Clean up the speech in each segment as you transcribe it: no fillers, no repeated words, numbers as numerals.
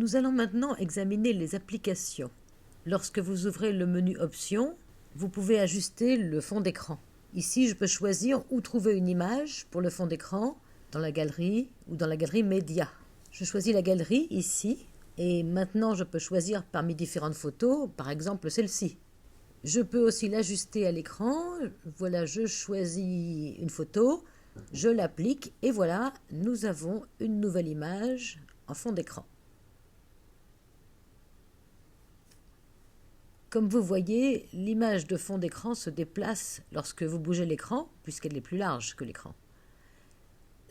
Nous allons maintenant examiner les applications. Lorsque vous ouvrez le menu Options, vous pouvez ajuster le fond d'écran. Ici, je peux choisir où trouver une image pour le fond d'écran, dans la galerie ou dans la galerie Média. Je choisis la galerie ici et maintenant je peux choisir parmi différentes photos, par exemple celle-ci. Je peux aussi l'ajuster à l'écran. Voilà, je choisis une photo, je l'applique et voilà, nous avons une nouvelle image en fond d'écran. Comme vous voyez, l'image de fond d'écran se déplace lorsque vous bougez l'écran, puisqu'elle est plus large que l'écran.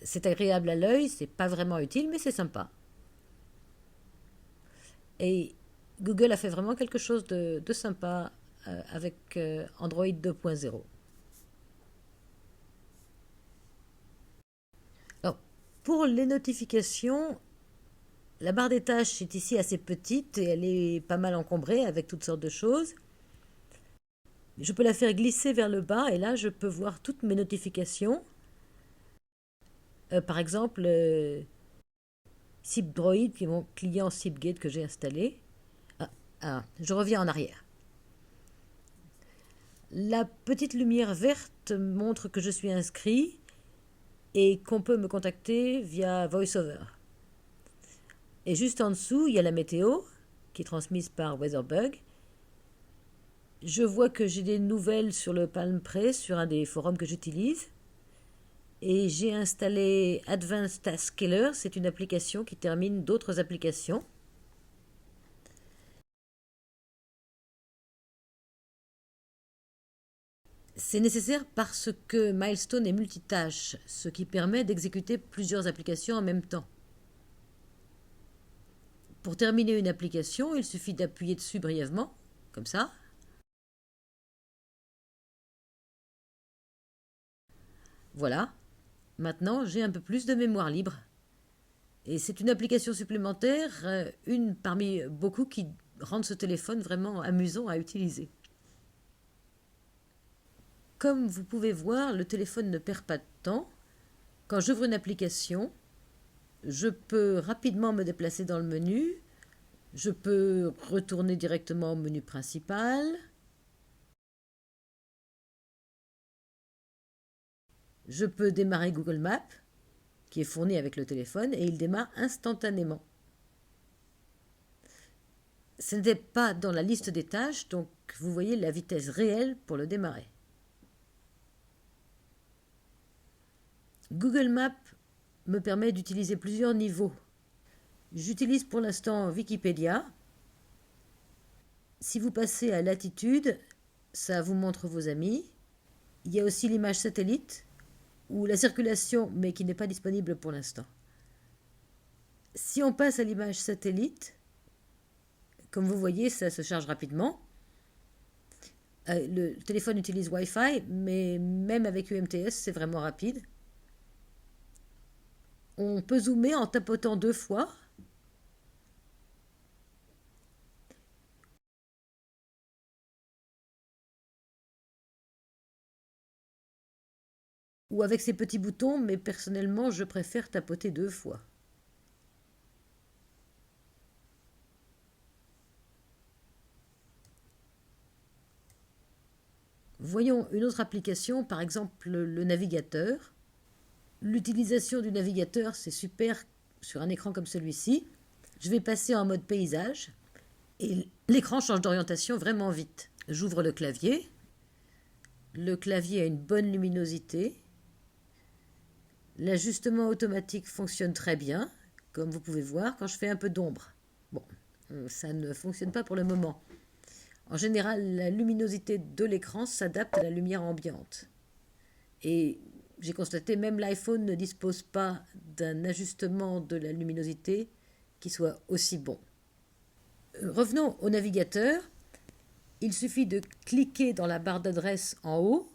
C'est agréable à l'œil, c'est pas vraiment utile, mais c'est sympa. Et Google a fait vraiment quelque chose de sympa avec Android 2.0. Alors, pour les notifications, la barre des tâches est ici assez petite et elle est pas mal encombrée avec toutes sortes de choses. Je peux la faire glisser vers le bas et là je peux voir toutes mes notifications. Par exemple, SipDroid, qui est mon client SipGate que j'ai installé. Je reviens en arrière. La petite lumière verte montre que je suis inscrit et qu'on peut me contacter via VoiceOver. Et juste en dessous, il y a la météo qui est transmise par WeatherBug. Je vois que j'ai des nouvelles sur le Palm Pre, sur un des forums que j'utilise. Et j'ai installé Advanced Task Killer, c'est une application qui termine d'autres applications. C'est nécessaire parce que Milestone est multitâche, ce qui permet d'exécuter plusieurs applications en même temps. Pour terminer une application, il suffit d'appuyer dessus brièvement, comme ça. Voilà, maintenant j'ai un peu plus de mémoire libre. Et c'est une application supplémentaire, une parmi beaucoup qui rendent ce téléphone vraiment amusant à utiliser. Comme vous pouvez voir, le téléphone ne perd pas de temps. Quand j'ouvre une application, je peux rapidement me déplacer dans le menu. Je peux retourner directement au menu principal. Je peux démarrer Google Maps, qui est fourni avec le téléphone, et il démarre instantanément. Ce n'était pas dans la liste des tâches, donc vous voyez la vitesse réelle pour le démarrer. Google Maps me permet d'utiliser plusieurs niveaux. J'utilise pour l'instant Wikipédia. Si vous passez à latitude, ça vous montre vos amis. Il y a aussi l'image satellite, ou la circulation, mais qui n'est pas disponible pour l'instant. Si on passe à l'image satellite, comme vous voyez, ça se charge rapidement. Le téléphone utilise Wi-Fi, mais même avec UMTS, c'est vraiment rapide. On peut zoomer en tapotant 2 fois. Ou avec ces petits boutons, mais personnellement, je préfère tapoter 2 fois. Voyons une autre application, par exemple le navigateur. L'utilisation du navigateur, c'est super sur un écran comme celui-ci. Je vais passer en mode paysage et l'écran change d'orientation vraiment vite. J'ouvre le clavier. Le clavier a une bonne luminosité. L'ajustement automatique fonctionne très bien, comme vous pouvez voir quand je fais un peu d'ombre. Bon, ça ne fonctionne pas pour le moment. En général, la luminosité de l'écran s'adapte à la lumière ambiante. Et j'ai constaté, même l'iPhone ne dispose pas d'un ajustement de la luminosité qui soit aussi bon. Revenons au navigateur. Il suffit de cliquer dans la barre d'adresse en haut,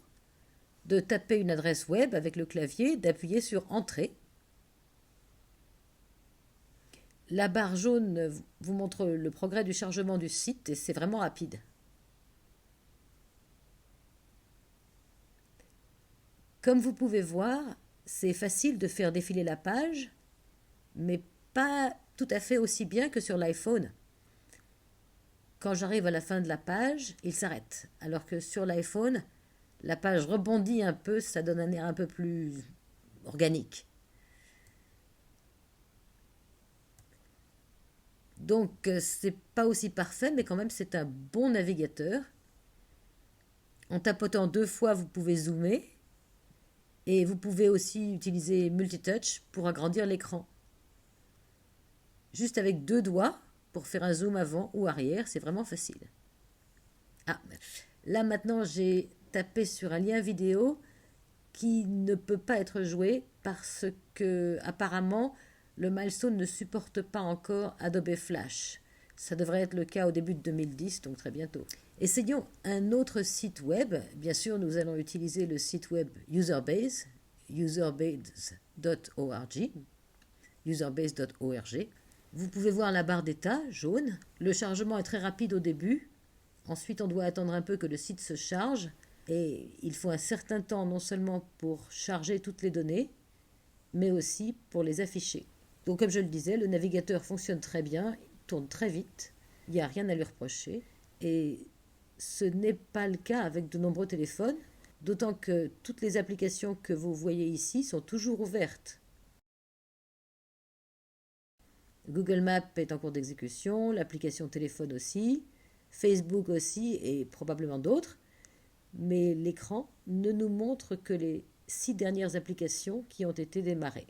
de taper une adresse web avec le clavier, d'appuyer sur Entrée. La barre jaune vous montre le progrès du chargement du site et c'est vraiment rapide. Comme vous pouvez voir, c'est facile de faire défiler la page, mais pas tout à fait aussi bien que sur l'iPhone. Quand j'arrive à la fin de la page, il s'arrête. Alors que sur l'iPhone, la page rebondit un peu, ça donne un air un peu plus organique. Donc, c'est pas aussi parfait, mais quand même, c'est un bon navigateur. En tapotant 2 fois, vous pouvez zoomer. Et vous pouvez aussi utiliser Multitouch pour agrandir l'écran. Juste avec 2 doigts pour faire un zoom avant ou arrière, c'est vraiment facile. Ah, là maintenant j'ai tapé sur un lien vidéo qui ne peut pas être joué parce que apparemment le Milestone ne supporte pas encore Adobe Flash. Ça devrait être le cas au début de 2010, donc très bientôt. Essayons un autre site web. Bien sûr, nous allons utiliser le site web Userbase, userbase.org. Userbase.org. Vous pouvez voir la barre d'état jaune. Le chargement est très rapide au début. Ensuite, on doit attendre un peu que le site se charge. Et il faut un certain temps non seulement pour charger toutes les données, mais aussi pour les afficher. Donc comme je le disais, le navigateur fonctionne très bien, il tourne très vite, il n'y a rien à lui reprocher. Et ce n'est pas le cas avec de nombreux téléphones, d'autant que toutes les applications que vous voyez ici sont toujours ouvertes. Google Maps est en cours d'exécution, l'application téléphone aussi, Facebook aussi et probablement d'autres, mais l'écran ne nous montre que les 6 dernières applications qui ont été démarrées.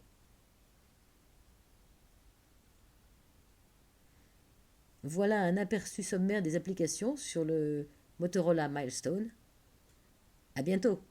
Voilà un aperçu sommaire des applications sur le Motorola Milestone. À bientôt!